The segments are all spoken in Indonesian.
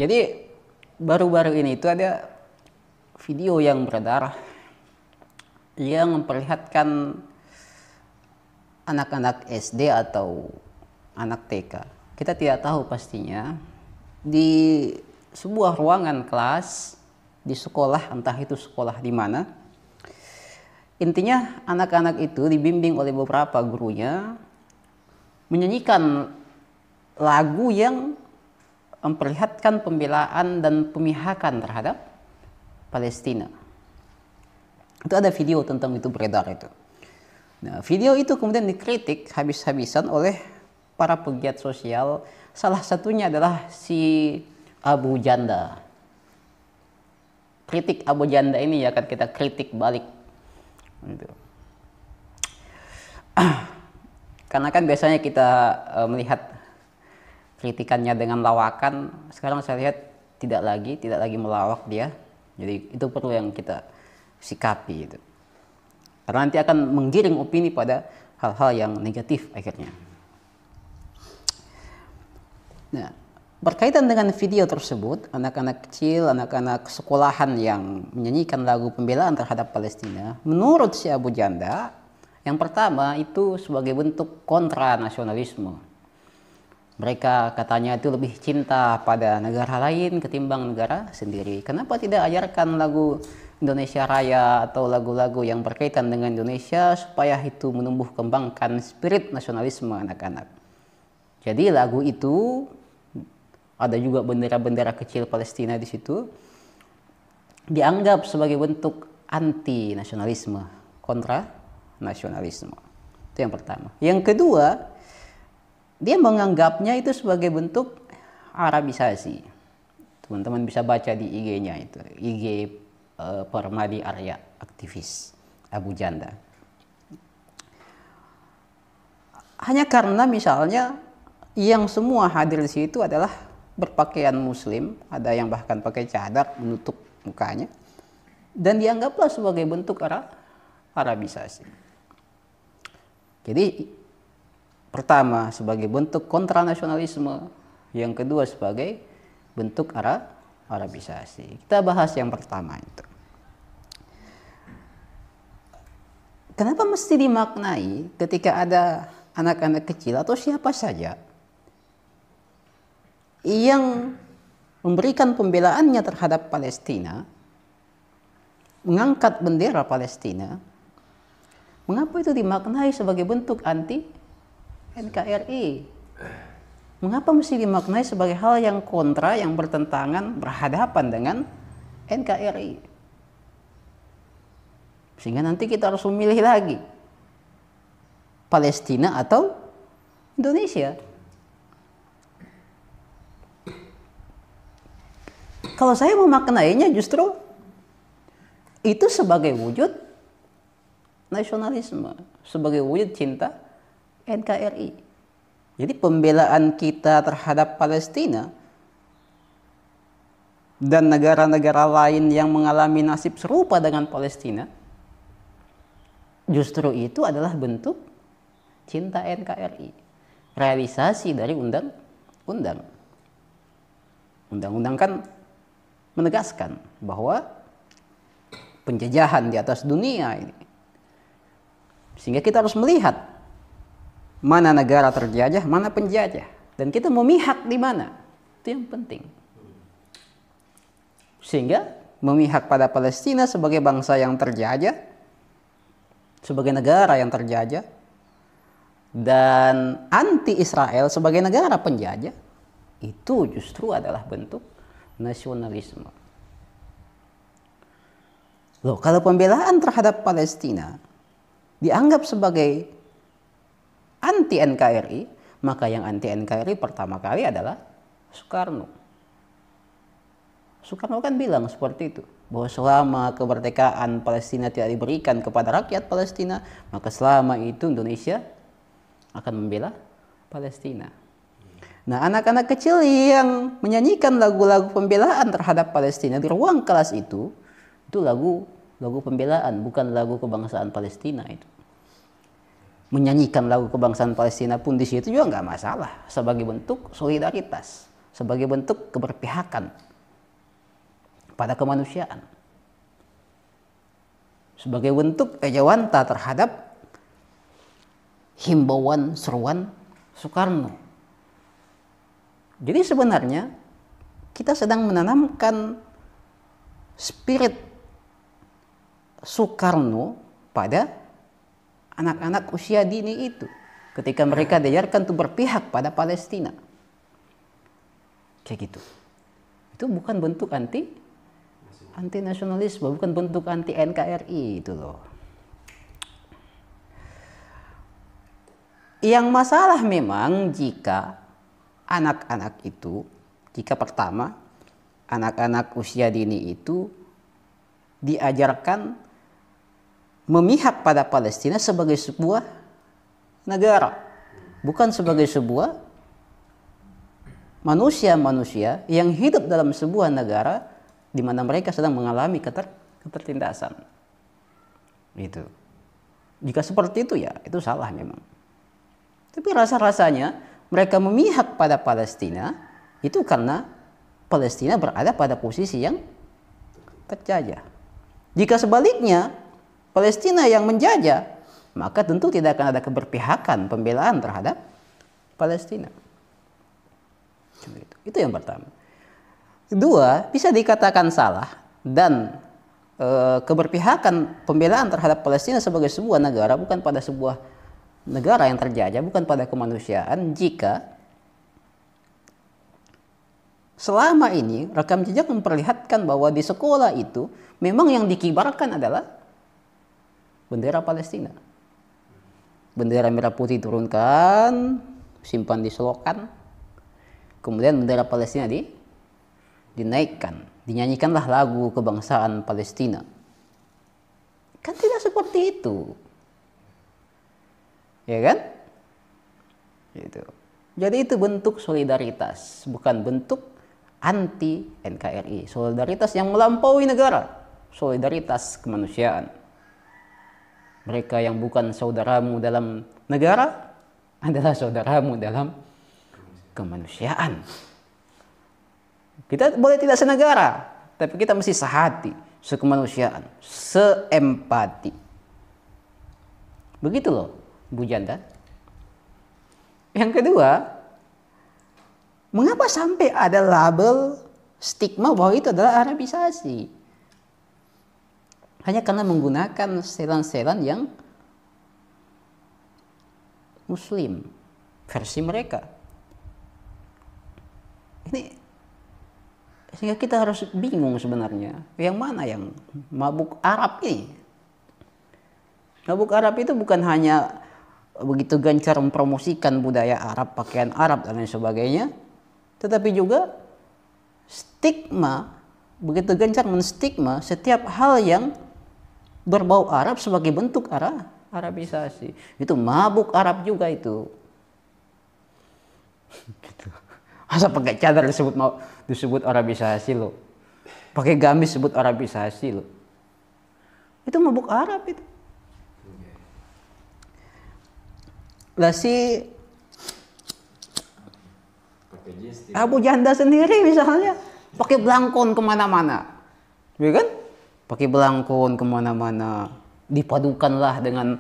Jadi baru-baru ini itu ada video yang beredar yang memperlihatkan anak-anak SD atau anak TK. Kita tidak tahu pastinya, di sebuah ruangan kelas di sekolah, entah itu sekolah di mana. Intinya anak-anak itu dibimbing oleh beberapa gurunya menyanyikan lagu yang memperlihatkan pembelaan dan pemihakan terhadap Palestina. Itu ada video tentang itu beredar itu. Nah, video itu kemudian dikritik habis-habisan oleh para pegiat sosial. Salah satunya adalah si Abu Janda. Kritik Abu Janda ini ya akan kita kritik balik. Gitu. Karena kan biasanya kita melihat kritikannya dengan lawakan, sekarang saya lihat tidak lagi melawak dia. Jadi itu perlu yang kita sikapi itu. Karena nanti akan menggiring opini pada hal-hal yang negatif akhirnya. Nah, berkaitan dengan video tersebut, anak-anak kecil, anak-anak sekolahan yang menyanyikan lagu pembelaan terhadap Palestina, menurut si Abu Janda, yang pertama itu sebagai bentuk kontra nasionalisme. Mereka katanya itu lebih cinta pada negara lain ketimbang negara sendiri. Kenapa tidak ajarkan lagu Indonesia Raya atau lagu-lagu yang berkaitan dengan Indonesia supaya itu menumbuh kembangkan spirit nasionalisme anak-anak. Jadi lagu itu ada juga bendera-bendera kecil Palestina di situ, dianggap sebagai bentuk anti nasionalisme, kontra nasionalisme. Itu yang pertama. Yang kedua, dia menganggapnya itu sebagai bentuk Arabisasi. Teman-teman bisa baca di IG-nya itu, IG Permadi Arya, aktivis Abu Janda. Hanya karena misalnya yang semua hadir di situ adalah berpakaian muslim, ada yang bahkan pakai cadar menutup mukanya, dan dianggaplah sebagai bentuk Arabisasi. Jadi pertama sebagai bentuk kontranasionalisme, yang kedua sebagai bentuk Arabisasi. Kita bahas yang pertama itu. Kenapa mesti dimaknai ketika ada anak-anak kecil atau siapa saja yang memberikan pembelaannya terhadap Palestina, mengangkat bendera Palestina, mengapa itu dimaknai sebagai bentuk anti NKRI? Mengapa mesti dimaknai sebagai hal yang kontra, yang bertentangan, berhadapan dengan NKRI? Sehingga nanti kita harus memilih lagi, Palestina atau Indonesia. Kalau saya memaknainya justru itu sebagai wujud nasionalisme, sebagai wujud cinta NKRI. Jadi pembelaan kita terhadap Palestina dan negara-negara lain yang mengalami nasib serupa dengan Palestina, justru itu adalah bentuk cinta NKRI. Realisasi dari undang-undang. Undang-undang kan menegaskan bahwa penjajahan di atas dunia ini. Sehingga kita harus melihat mana negara terjajah, mana penjajah. Dan kita memihak di mana. Itu yang penting. Sehingga memihak pada Palestina sebagai bangsa yang terjajah, sebagai negara yang terjajah, dan anti Israel sebagai negara penjajah, itu justru adalah bentuk nasionalisme. Loh, kalau pembelaan terhadap Palestina dianggap sebagai anti NKRI, maka yang anti NKRI pertama kali adalah Soekarno. Soekarno kan bilang seperti itu, bahwa selama kemerdekaan Palestina tidak diberikan kepada rakyat Palestina, maka selama itu Indonesia akan membela Palestina. Nah, anak-anak kecil yang menyanyikan lagu-lagu pembelaan terhadap Palestina di ruang kelas itu lagu pembelaan, bukan lagu kebangsaan Palestina itu. Menyanyikan lagu kebangsaan Palestina pun di situ juga nggak masalah sebagai bentuk solidaritas sebagai bentuk keberpihakan pada kemanusiaan, sebagai bentuk ejawanta terhadap himbauan seruan Soekarno. Jadi sebenarnya kita sedang menanamkan spirit Soekarno pada anak-anak usia dini itu ketika mereka diajarkan untuk berpihak pada Palestina. Kayak gitu. Itu bukan bentuk anti nasionalisme, bukan bentuk anti NKRI itu loh. Yang masalah memang jika anak-anak itu, jika pertama anak-anak usia dini itu diajarkan memihak pada Palestina sebagai sebuah negara, bukan sebagai sebuah manusia-manusia yang hidup dalam sebuah negara di mana mereka sedang mengalami ketertindasan. Itu. Jika seperti itu ya, itu salah memang. Tapi rasa-rasanya mereka memihak pada Palestina itu karena Palestina berada pada posisi yang terjajah. Jika sebaliknya Palestina yang menjajah, maka tentu tidak akan ada keberpihakan pembelaan terhadap Palestina. Itu yang pertama. Kedua, bisa dikatakan salah dan keberpihakan pembelaan terhadap Palestina sebagai sebuah negara bukan pada sebuah negara yang terjajah, bukan pada kemanusiaan, jika selama ini rekam jejak memperlihatkan bahwa di sekolah itu memang yang dikibarkan adalah bendera Palestina. Bendera merah putih turunkan, simpan di selokan. Kemudian bendera Palestina dinaikkan. Dinyanyikanlah lagu kebangsaan Palestina. Kan tidak seperti itu. Ya kan? Gitu. Jadi itu bentuk solidaritas, bukan bentuk anti NKRI. Solidaritas yang melampaui negara. Solidaritas kemanusiaan. Mereka yang bukan saudaramu dalam negara adalah saudaramu dalam kemanusiaan. Kita boleh tidak senegara, tapi kita mesti sehati, sekemanusiaan, seempati. Begitu loh, Bu Janda. Yang kedua, mengapa sampai ada label stigma bahwa itu adalah Arabisasi? Hanya karena menggunakan setelan-setelan yang Muslim versi mereka. Ini sehingga kita harus bingung sebenarnya, yang mana yang mabuk Arab ini? Mabuk Arab itu bukan hanya begitu gencar mempromosikan budaya Arab, pakaian Arab dan lain sebagainya, tetapi juga stigma, begitu gencar menstigma setiap hal yang berbau Arab sebagai bentuk Arabisasi. Itu mabuk Arab juga itu. Gitu. Masa pakai cadar disebut Arabisasi loh. Pakai gamis disebut Arabisasi loh. Itu mabuk Arab itu. Lah si Abu Janda sendiri misalnya pakai belangkon kemana-mana, ya kan? Pakai belangkon kemana-mana, dipadukanlah dengan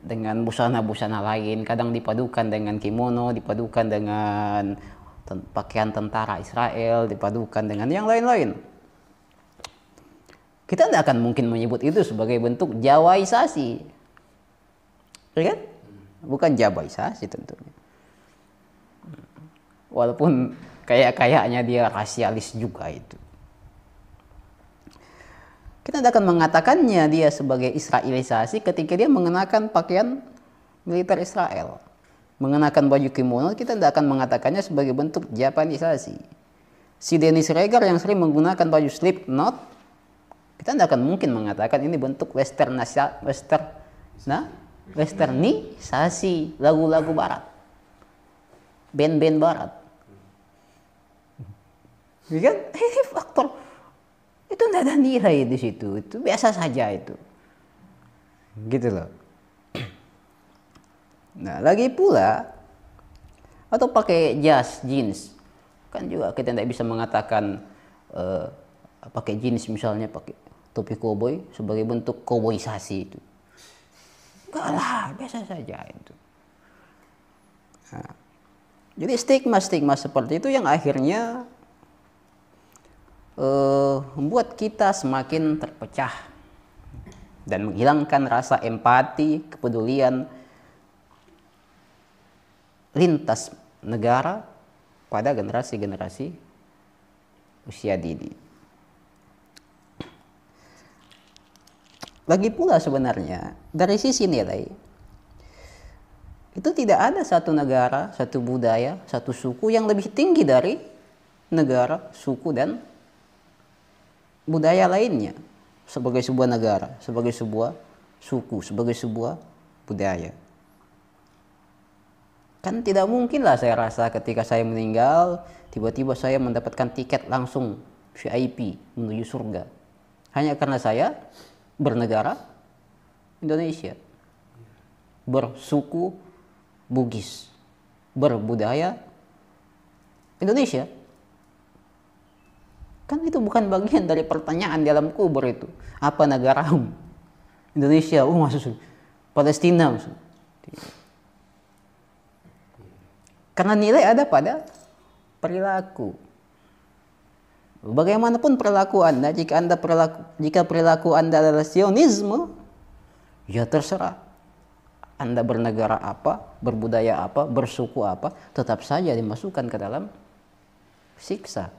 dengan busana-busana lain. Kadang dipadukan dengan kimono, dipadukan dengan pakaian tentara Israel, dipadukan dengan yang lain-lain. Kita tidak akan mungkin menyebut itu sebagai bentuk Jawaisasi, ya kan? Bukan Jabaisasi tentunya. Walaupun kayaknya dia rasialis juga itu. Kita tidak akan mengatakannya dia sebagai Israelisasi ketika dia mengenakan pakaian militer Israel. Mengenakan baju kimono, kita tidak akan mengatakannya sebagai bentuk Japanisasi. Si Dennis Regar yang sering menggunakan baju Slipknot, kita tidak akan mungkin mengatakan ini bentuk westernisasi lagu-lagu barat. Band-band barat. Ya kan? Ini faktor. Itu tidak ada nilai di situ, itu biasa saja itu, gitu loh. Nah, lagi pula Atau pakai jas, jeans. Kan juga kita tidak bisa mengatakan pakai jeans misalnya, pakai topi koboi sebagai bentuk koboisasi itu. Enggak lah, biasa saja itu. Nah, jadi stigma-stigma seperti itu yang akhirnya membuat kita semakin terpecah dan menghilangkan rasa empati, kepedulian lintas negara pada generasi-generasi usia dini. Lagi pula sebenarnya dari sisi nilai, itu tidak ada satu negara, satu budaya, satu suku yang lebih tinggi dari negara, suku, dan budaya lainnya sebagai sebuah negara, sebagai sebuah suku, sebagai sebuah budaya. Kan tidak mungkin lah saya rasa ketika saya meninggal, tiba-tiba saya mendapatkan tiket langsung VIP menuju surga. Hanya karena saya bernegara Indonesia, bersuku Bugis, berbudaya Indonesia. Kan itu bukan bagian dari pertanyaan di alam kubur itu. Apa negaramu? Indonesia, masuk Palestina. Maksud. Karena nilai ada pada perilaku. Bagaimanapun perilaku Anda, jika perilaku Anda adalah Zionisme, ya terserah. Anda bernegara apa, berbudaya apa, bersuku apa, tetap saja dimasukkan ke dalam siksa.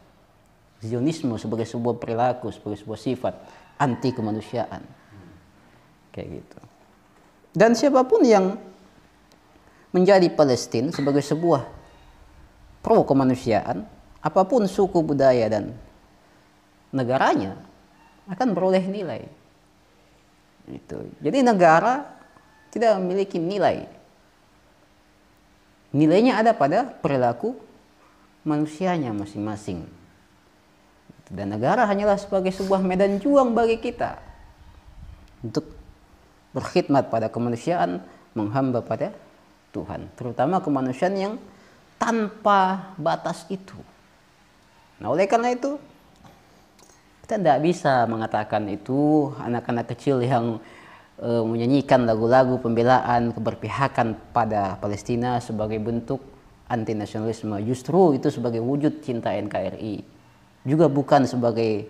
Zionisme sebagai sebuah perilaku, sebagai sebuah sifat anti kemanusiaan. Kayak gitu. Dan siapapun yang menjadi Palestina sebagai sebuah pro kemanusiaan, apapun suku, budaya, dan negaranya akan beroleh nilai. Itu. Jadi negara tidak memiliki nilai. Nilainya ada pada perilaku manusianya masing-masing. Dan negara hanyalah sebagai sebuah medan juang bagi kita untuk berkhidmat pada kemanusiaan, menghamba pada Tuhan, terutama kemanusiaan yang tanpa batas itu. Nah, oleh karena itu kita tidak bisa mengatakan itu anak-anak kecil yang menyanyikan lagu-lagu pembelaan keberpihakan pada Palestina sebagai bentuk anti nasionalisme. Justru itu sebagai wujud cinta NKRI, juga bukan sebagai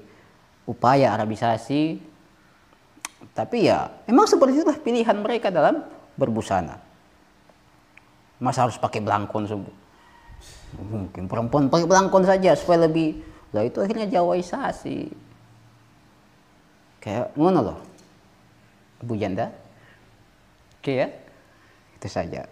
upaya Arabisasi, tapi ya memang seperti itulah pilihan mereka dalam berbusana. Masa harus pakai belangkon semua? Mungkin perempuan pakai belangkon saja supaya lebih, lah itu akhirnya Jawaisasi. Kayak ngono loh, Bu Janda. Oke ya, itu saja.